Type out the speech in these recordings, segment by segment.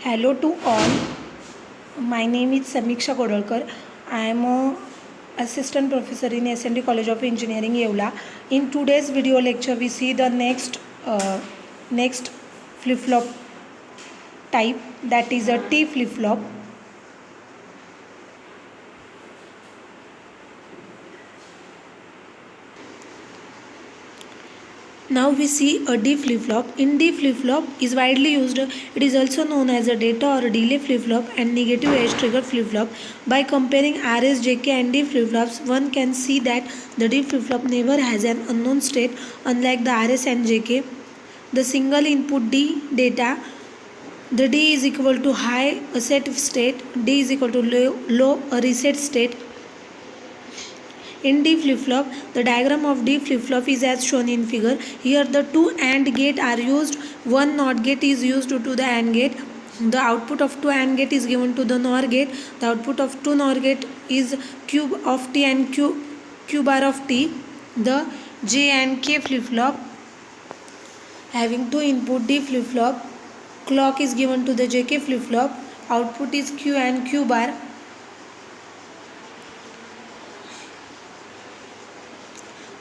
Hello to all. My name is Samiksha Kodalkar. I am a assistant professor in SND College of Engineering, Yeola. In today's video lecture, we see the next flip flop type, that is a T flip flop. Now we see a D flip flop. In D flip flop is widely used. It is also known as a data or a delay flip flop and negative edge trigger flip flop. By comparing RS, JK and D flip flops, one can see that the D flip flop never has an unknown state, unlike the RS and JK. The single input D data, the D is equal to high, a set state, D is equal to low, a reset state. In D flip-flop, the diagram of D flip-flop is as shown in figure. Here the two AND gate are used. One NOT gate is used to the AND gate. The output of two AND gate is given to the NOR gate. The output of two NOR gate is cube of T and Q bar of T. The J and K flip-flop having two input D flip-flop. Clock is given to the JK flip-flop. Output is Q and Q bar.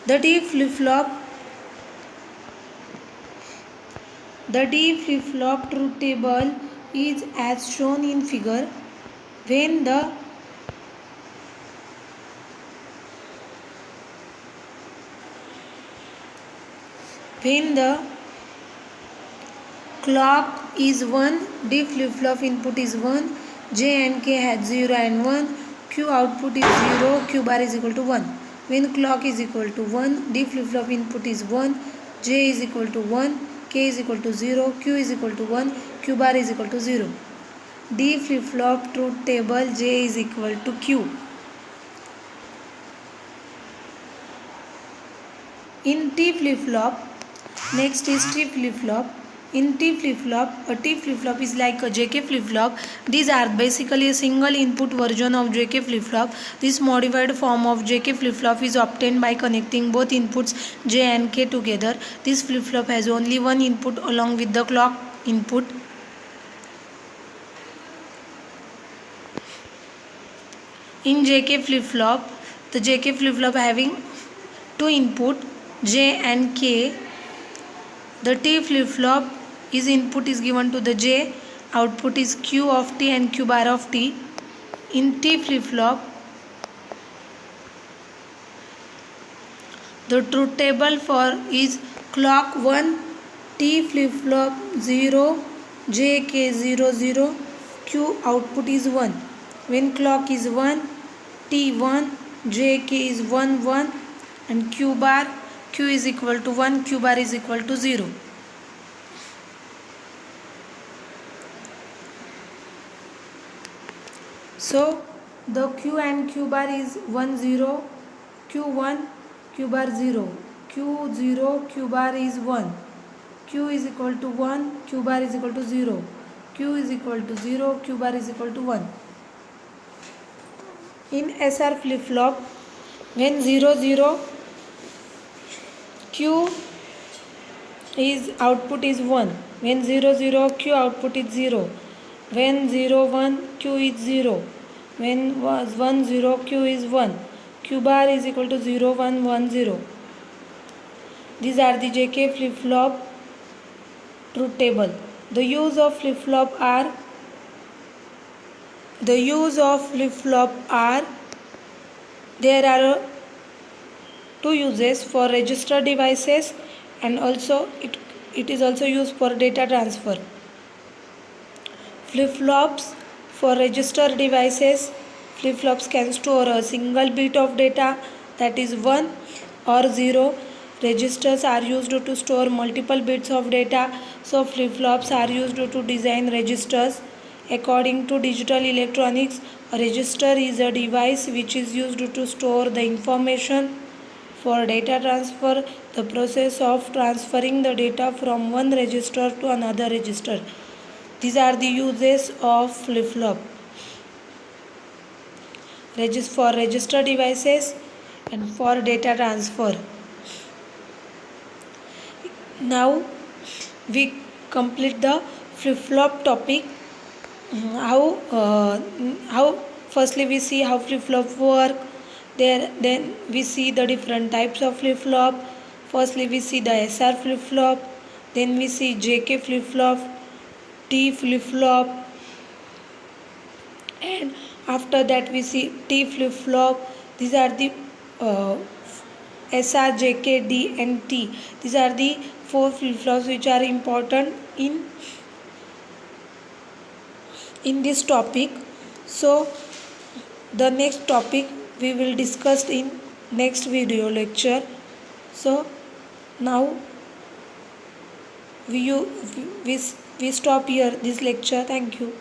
The D flip-flop truth table is as shown in figure. When the clock is 1, D flip-flop input is 1, J and K has 0 and 1, Q output is 0, Q bar is equal to 1. When clock is equal to 1, D flip-flop input is 1, J is equal to 1, K is equal to 0, Q is equal to 1, Q bar is equal to 0. D flip-flop truth table, J is equal to Q. In T flip-flop, next is T flip-flop. In T flip-flop, a T flip-flop is like a JK flip-flop. These are basically a single input version of JK flip-flop. This modified form of JK flip-flop is obtained by connecting both inputs J and K together. This flip-flop has only one input along with the clock input. In JK flip-flop, the JK flip-flop having two input J and K. The T flip-flop is input is given to the J, output is Q of T and Q bar of T. In T flip-flop, the truth table for is clock 1, T flip-flop 0, JK 0 0, Q output is 1. When clock is 1, T 1, JK is 1 1 and Q bar, Q is equal to 1, Q bar is equal to 0. So the Q and Q bar is 1 0, Q1, Q bar 0, Q 0, Q bar is 1, Q is equal to 1, Q bar is equal to 0, Q is equal to 0, Q bar is equal to 1. In SR flip-flop, when 0 0, Q is output is 1. When 0 0, Q output is 0. When 0 1, Q is 0. When 1 0, Q is 1. Q bar is equal to 0 1 1 0. These are the JK flip-flop truth table. The use of flip-flop are there are two uses for register devices, and also it is also used for data transfer. Flip-flops for register devices, flip-flops can store a single bit of data, that is 1 or 0. Registers are used to store multiple bits of data, so flip-flops are used to design registers. According to digital electronics, a register is a device which is used to store the information. For data transfer, the process of transferring the data from one register to another register. These are the uses of flip-flop. For register devices and for data transfer. Now we complete the flip-flop topic. how firstly we see how flip flop work. Then we see the different types of flip flop. Firstly we see the SR flip flop, then we see JK flip flop, T flip flop, and after that we see T flip flop. These are the uh, SR, JK, D and T. These are the four flip flops which are important in this topic. So the next topic we will discuss in next video lecture. So now we, we stop here this lecture. Thank you.